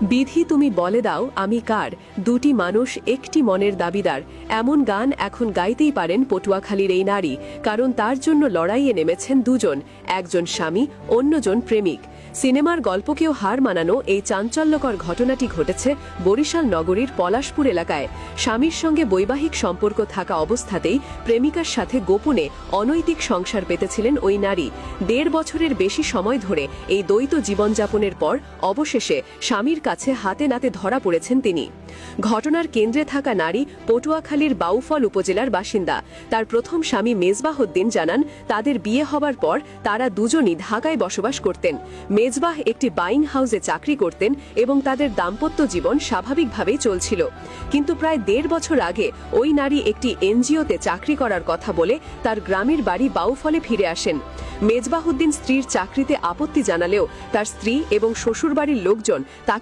বিধি তুমি বলে দাও আমি কার, দুটি মানুষ একটি মনের দাবিদার, এমন গান এখন গাইতেই পারেন পটুয়াখালীর এই নারী, কারণ তার জন্য লড়াইয়ে নেমেছেন দুজন, একজন স্বামী, অন্যজন প্রেমিক। সিনেমার গল্পকেও হার মানানো এই চাঞ্চল্যকর ঘটনাটি ঘটেছে বরিশাল নগরীর পলাশপুর এলাকায়। স্বামীর সঙ্গে বৈবাহিক সম্পর্ক থাকা অবস্থাতেই প্রেমিকার সাথে গোপনে অনৈতিক সংসার পেতেছিলেন ওই নারী। ১.৫ বছরের বেশি সময় ধরে এই দ্বৈত জীবনযাপনের পর অবশেষে স্বামীর কাছে হাতে নাতে ধরা পড়েছেন তিনি। ঘটনার কেন্দ্রে থাকা নারী পটুয়াখালীর বাউফল উপজেলার বাসিন্দা। তার প্রথম স্বামী মেজবাহ উদ্দিন জানান, তাদের বিয়ে হবার পর তারা দুজনই ঢাকায় বসবাস করতেন। মেজবাহ একটি বাইং হাউসে চাকরি করতেন এবং তাদের দাম্পত্য জীবন স্বাভাবিকভাবেই চলছিল। কিন্তু প্রায় ১.৫ বছর আগে ওই নারী একটি এনজিওতে চাকরি করার কথা বলে তার গ্রামের বাড়ি বাউফলে ফিরে আসেন। মেজবাহ উদ্দিন স্ত্রীর চাকরিতে আপত্তি জানালেও তার স্ত্রী এবং শ্বশুরবাড়ির লোকজন তাকে